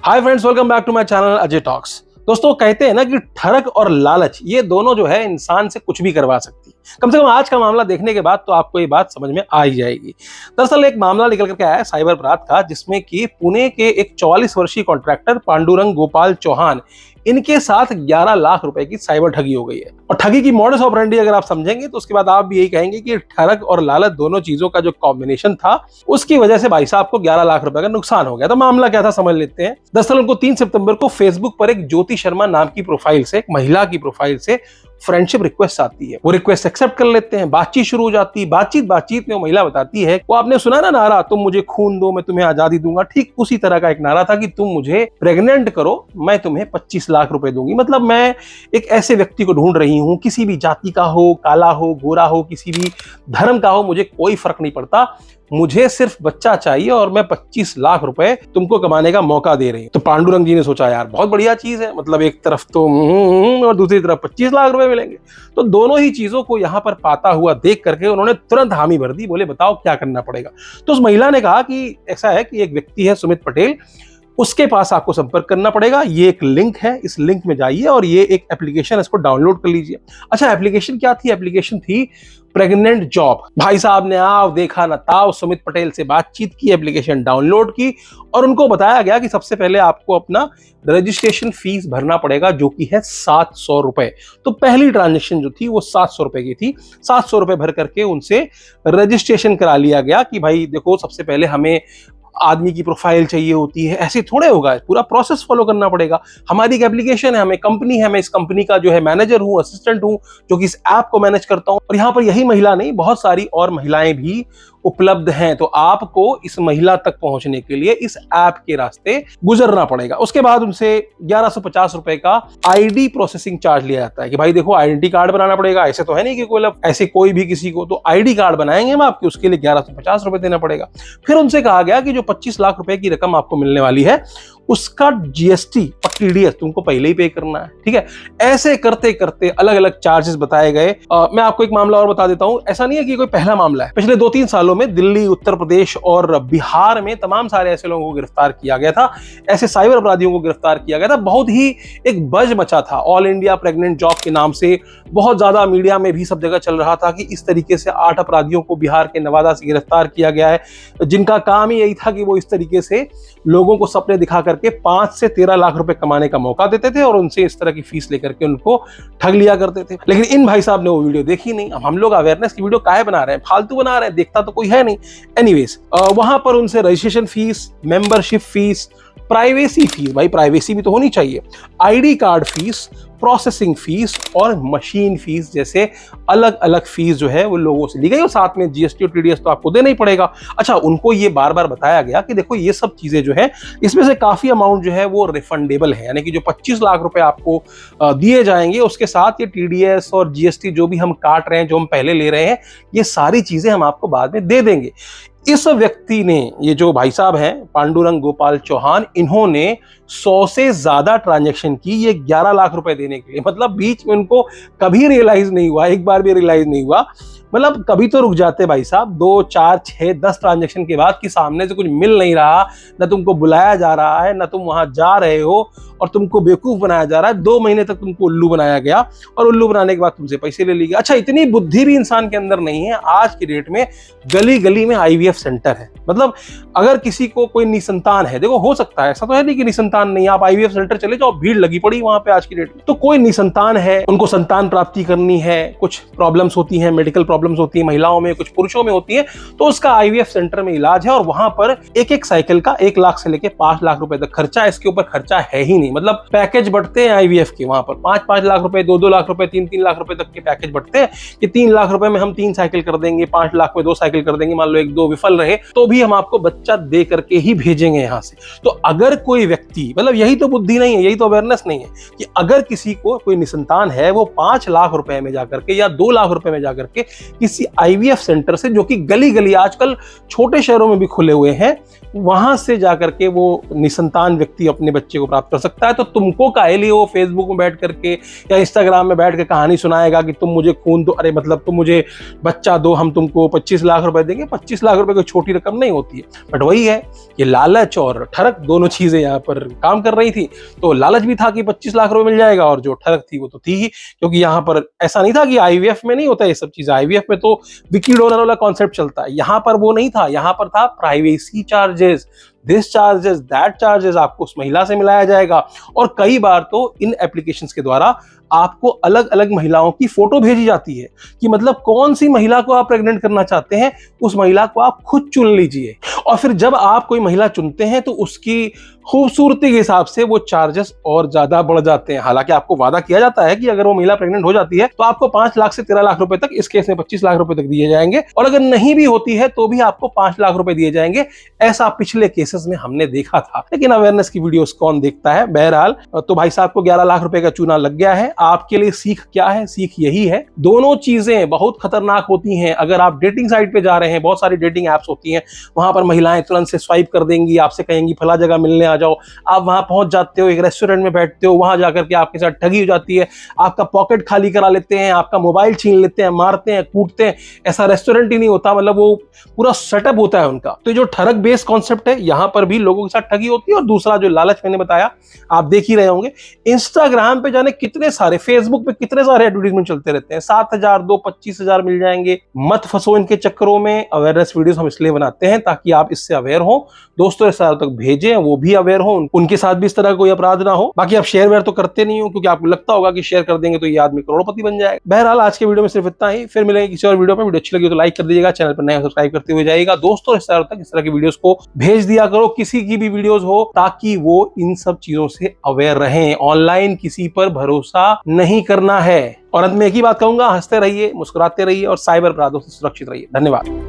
Hi friends, welcome back to my channel Ajay talks. दोस्तों, कहते हैं ना कि ठरक और लालच ये दोनों जो है इंसान से कुछ भी करवा सकती है। कम से कम आज का मामला देखने के बाद तो आपको ये बात समझ में आ ही जाएगी। दरअसल एक मामला निकल करके आया है साइबर अपराध का, जिसमें कि पुणे के एक 44 वर्षीय कॉन्ट्रैक्टर पांडुरंग गोपाल चौहान, इनके साथ 11 लाख रुपए की साइबर ठगी हो गई है। और ठगी की मॉडस ऑपरेंडी अगर आप समझेंगे तो उसके बाद आप भी यही कहेंगे कि ठरक और लालच दोनों चीजों का जो कॉम्बिनेशन था, उसकी वजह से भाई साहब को 11 लाख रुपए का नुकसान हो गया। तो मामला क्या था समझ लेते हैं। दरअसल उनको 3 सितंबर को फेसबुक पर एक ज्योति शर्मा नाम की प्रोफाइल से, एक महिला की प्रोफाइल से फ्रेंडशिप रिक्वेस्ट आती है। वो रिक्वेस्ट एक्सेप्ट कर लेते हैं, बातचीत शुरू हो जाती है। बातचीत में वो महिला बताती है, वो आपने सुना ना नारा, तुम मुझे खून दो मैं तुम्हें आजादी दूंगा, ठीक उसी तरह का एक नारा था कि तुम मुझे प्रेग्नेंट करो मैं तुम्हें 25 लाख रुपए दूंगी। मतलब मैं एक ऐसे व्यक्ति को ढूंढ रही हूं, किसी भी जाति का हो, काला हो, गोरा हो, किसी भी धर्म का हो, मुझे कोई फर्क नहीं पड़ता, मुझे सिर्फ बच्चा चाहिए और मैं 25 लाख रुपए तुमको कमाने का मौका दे रही हूं। तो पांडुरंग जी ने सोचा यार बहुत बढ़िया चीज है, मतलब एक तरफ तो और दूसरी तरफ 25 लाख रुपए मिलेंगे। तो दोनों ही चीजों को यहां पर पाता हुआ देख करके उन्होंने तुरंत हामी भर दी। बोले बताओ क्या करना पड़ेगा। तो उस महिला ने कहा कि ऐसा है कि एक व्यक्ति है सुमित पटेल, उसके पास आपको संपर्क करना पड़ेगा। ये एक लिंक है, इस लिंक में जाइए और ये एक एप्लीकेशन है, इसको डाउनलोड कर लीजिए। अच्छा, एप्लीकेशन क्या थी? एप्लीकेशन थी प्रेग्नेंट जॉब। भाई साहब ने आओ देखा ना ताओ, सुमित पटेल से बातचीत की, एप्लीकेशन डाउनलोड की और उनको बताया गया कि सबसे पहले आपको अपना रजिस्ट्रेशन फीस भरना पड़ेगा, जो कि है 700 रुपए। तो पहली ट्रांजेक्शन जो थी वो 700 रुपए की थी। 700 रुपए भर करके उनसे रजिस्ट्रेशन करा लिया गया कि भाई देखो, सबसे पहले हमें आदमी की प्रोफाइल चाहिए होती है, ऐसे थोड़े होगा, पूरा प्रोसेस फॉलो करना पड़ेगा। हमारी एक एप्लीकेशन है, हमें कंपनी है, मैं इस कंपनी का जो है मैनेजर हूं, असिस्टेंट हूं, जो कि इस ऐप को मैनेज करता हूं। और यहां पर यही महिला नहीं, बहुत सारी और महिलाएं भी उपलब्ध हैं। तो आपको इस महिला तक पहुंचने के लिए इस ऐप के रास्ते गुजरना पड़ेगा। उसके बाद उनसे 1150 रुपए का आईडी प्रोसेसिंग चार्ज लिया जाता है कि भाई देखो आइडेंटिटी कार्ड बनाना पड़ेगा। ऐसे तो है नहीं कि कोई ऐसे कोई भी किसी को तो आईडी कार्ड बनाएंगे हम आपके, उसके लिए 1150 रुपए देना पड़ेगा। फिर उनसे कहा गया कि जो 25 लाख रुपए की रकम आपको मिलने वाली है, उसका जीएसटी और टीडीएस तुमको पहले ही पे करना है। ठीक है, ऐसे करते करते अलग अलग चार्जेस बताए गए। मैं आपको एक मामला और बता देता हूं। ऐसा नहीं है कि कोई पहला मामला है। पिछले 2-3 सालों में दिल्ली, उत्तर प्रदेश और बिहार में तमाम सारे ऐसे लोगों को गिरफ्तार किया गया था, ऐसे साइबर अपराधियों को गिरफ्तार किया गया था। बहुत ही एक बज मचा था ऑल इंडिया प्रेग्नेंट जॉब के नाम से। बहुत ज्यादा मीडिया में भी सब जगह चल रहा था कि इस तरीके से 8 अपराधियों को बिहार के नवादा से गिरफ्तार किया गया है, जिनका काम ही यही था कि वो इस तरीके से लोगों को सपने दिखा करके 5 से 13 लाख रुपए कमाने का मौका देते थे और उनसे इस तरह की फीस लेकर के उनको ठग लिया करते थे। लेकिन इन भाई साहब ने वो वीडियो देखी नहीं। अब हम लोग अवेयरनेस की वीडियो काहे बना रहे हैं, फालतू बना रहे हैं, देखता तो कोई है नहीं। एनीवेज, वहां पर उनसे registration fees, membership fees, privacy fees, भाई प्राइवेसी भी तो होनी चाहिए, ID card fees, processing fees और मशीन फीस जैसे अलग अलग फीस जो है वो लोगों से ली गई और साथ में जीएसटी और टीडीएस तो आपको देना ही पड़ेगा। अच्छा, उनको ये बार बार बताया गया कि देखो ये सब चीजें जो है, इसमें से काफी अमाउंट जो है वो रिफंडेबल है, यानी कि जो 25 लाख रुपए आपको दिए जाएंगे उसके साथ ये टीडीएस और जीएसटी जो भी हम काट रहे हैं, जो हम पहले ले रहे हैं, ये सारी चीजें हम आपको बाद में दे देंगे। इस व्यक्ति ने, ये जो भाई साहब हैं पांडुरंग गोपाल चौहान, इन्होंने 100 से ज्यादा ट्रांजैक्शन की ये 11 लाख रुपए देने के लिए। मतलब बीच में उनको कभी रियलाइज नहीं हुआ, एक बार भी रियलाइज नहीं हुआ। मतलब कभी तो रुक जाते भाई साहब, 2, 4, 6, 10 ट्रांजैक्शन के बाद कि सामने से कुछ मिल नहीं रहा, ना तुमको बुलाया जा रहा है, ना तुम वहां जा रहे हो और तुमको बेवकूफ बनाया जा रहा है। 2 महीने तक तुमको उल्लू बनाया गया और उल्लू बनाने के बाद तुमसे पैसे ले लिए गए। अच्छा, इतनी बुद्धि भी इंसान के अंदर नहीं है। आज की डेट में गली गली में आईवीएफ सेंटर है। मतलब अगर किसी को कोई निसंतान है, देखो हो सकता है, ऐसा तो है नहीं कि निसंतान नहीं, आप आईवीएफ सेंटर चले जाओ, भीड़ लगी पड़ी वहां पे आज की डेट में। तो कोई निसंतान है, उनको संतान प्राप्ति करनी है, कुछ प्रॉब्लम्स होती हैं, मेडिकल प्रॉब्लम्स होती है, महिलाओं में कुछ पुरुषों में होती है, तो उसका आईवीएफ सेंटर में इलाज है और वहां पर एक साइकिल का 1 लाख से लेके 5 लाख रुपए तक खर्चा, इसके ऊपर खर्चा है ही नहीं। मतलब पैकेज बढ़ते हैं आईवीएफ के, वहां पर 5-5 लाख रुपए, 2-2 लाख रुपए, 3-3 लाख रुपए तक के पैकेज बढ़ते हैं कि 3 लाख रुपए में हम 3 साइकिल कर देंगे, 5 लाख में 2 साइकिल कर देंगे, मान लो 1-2 विफल रहे तो भी हम आपको बच्चा दे करके ही भेजेंगे यहां से। तो अगर कोई व्यक्ति, मतलब यही तो बुद्धि नहीं है, यही तो अवेयरनेस नहीं है कि अगर किसी को कोई निसंतान है, वो 5 लाख रुपए में जाकर के या 2 लाख रुपए में जाकर के किसी IVF सेंटर से, जो कि गली गली आजकल छोटे शहरों में भी खुले हुए हैं, वहां से जाकर के वो निसंतान व्यक्ति अपने बच्चे को प्राप्त कर सकता है। तो तुमको काहे लिए वो फेसबुक में बैठ करके या इंस्टाग्राम में बैठ के कहानी सुनाएगा कि तुम मुझे खून दो, अरे मतलब तुम मुझे बच्चा दो, हम तुमको 25 लाख रुपए देंगे। 25 लाख रुपए कोई छोटी रकम नहीं होती है। बट वही है, ये लालच और ठरक दोनों चीजें यहाँ पर काम कर रही थी। तो लालच भी था कि 25 लाख रुपए मिल जाएगा, और जो ठरक थी वो तो थी ही, क्योंकि यहाँ पर ऐसा नहीं था कि IVF में नहीं होता ये सब चीज। IVF में तो विकी डोनर वाला कॉन्सेप्ट चलता है, यहाँ पर वो नहीं था। यहाँ पर था privacy charges, this charges, that charges आपको उस महिला से मिलाया जाएगा। और कई बार तो इन एप्लीकेशंस के द्वारा आपको अलग अलग महिलाओं की फोटो भेजी जाती है कि मतलब कौन सी महिला को आप प्रेग्नेंट करना चाहते हैं, उस महिला को आप खुद चुन लीजिए। और फिर जब आप कोई महिला चुनते हैं तो उसकी खूबसूरती के हिसाब से वो चार्जेस और ज्यादा बढ़ जाते हैं। हालांकि आपको वादा किया जाता है कि अगर वो महिला प्रेग्नेंट हो जाती है तो आपको 5 लाख से 13 लाख रुपए तक, इस केस में 25 लाख रुपए तक दिए जाएंगे, और अगर नहीं भी होती है तो भी आपको 5 लाख रुपए दिए जाएंगे। ऐसा पिछले केसेस में हमने देखा था, लेकिन अवेयरनेस की वीडियोस कौन देखता है। बहरहाल तो भाई साहब को 11 लाख रुपए का चूना लग गया है। आपके लिए सीख क्या है? सीख यही है, दोनों चीजें बहुत खतरनाक होती हैं। अगर आप डेटिंग साइट पे जा रहे हैं, बहुत सारी डेटिंग एप्स होती हैं, वहां पर महिलाएं तुरंत से स्वाइप कर देंगी, आपसे कहेंगी फला जगह मिलने आ जाओ। आप वहां पहुंच जाते हो, एक रेस्टोरेंट में बैठते हो, वहां जाकर के आपके साथ ठगी हो जाती है, आपका पॉकेट खाली करा लेते हैं, आपका मोबाइल छीन लेते हैं, मारते हैं, कूटते हैं। ऐसा रेस्टोरेंट ही नहीं होता, मतलब वो पूरा सेटअप होता है उनका। तो जो ठरक बेस्ड कॉन्सेप्ट है, यहां पर भी लोगों के साथ ठगी होती है। और दूसरा जो लालच मैंने बताया, आप देख ही रहे होंगे, इंस्टाग्राम पे जाने कितने सारे, फेसबुक पे कितने सारे एडवर्टाइजमेंट चलते रहते हैं। 7,000 दो 25,000 मिल जाएंगे। मत फंसो इनके चक्करों में। अवेयरनेस वीडियोस हम इसलिए बनाते हैं ताकि आप इससे अवेयर हो, दोस्तों इस तक भेजें, वो भी अवेयर हो, उनके साथ भी इस तरह का कोई अपराध ना हो। बाकी आप शेयर वेयर तो करते नहीं हो, क्योंकि आपको लगता होगा कि शेयर कर देंगे तो ये आदमी करोड़पति बन जाएगा। बहरहाल आज के वीडियो में सिर्फ इतना ही, फिर मिलेंगे किसी और वीडियो में। वीडियो अच्छी लगी तो लाइक कर दीजिएगा, चैनल पर नए सब्सक्राइब करते हुए जाइएगा। दोस्तों इस तरह की वीडियोस को भेज दिया करो, किसी की भी वीडियोस हो, ताकि वो इन सब चीजों से अवेयर रहें। ऑनलाइन किसी पर भरोसा नहीं करना है। और अंत में एक ही बात कहूंगा, हंसते रहिए, मुस्कुराते रहिए और साइबर अपराधों से सुरक्षित रहिए। धन्यवाद।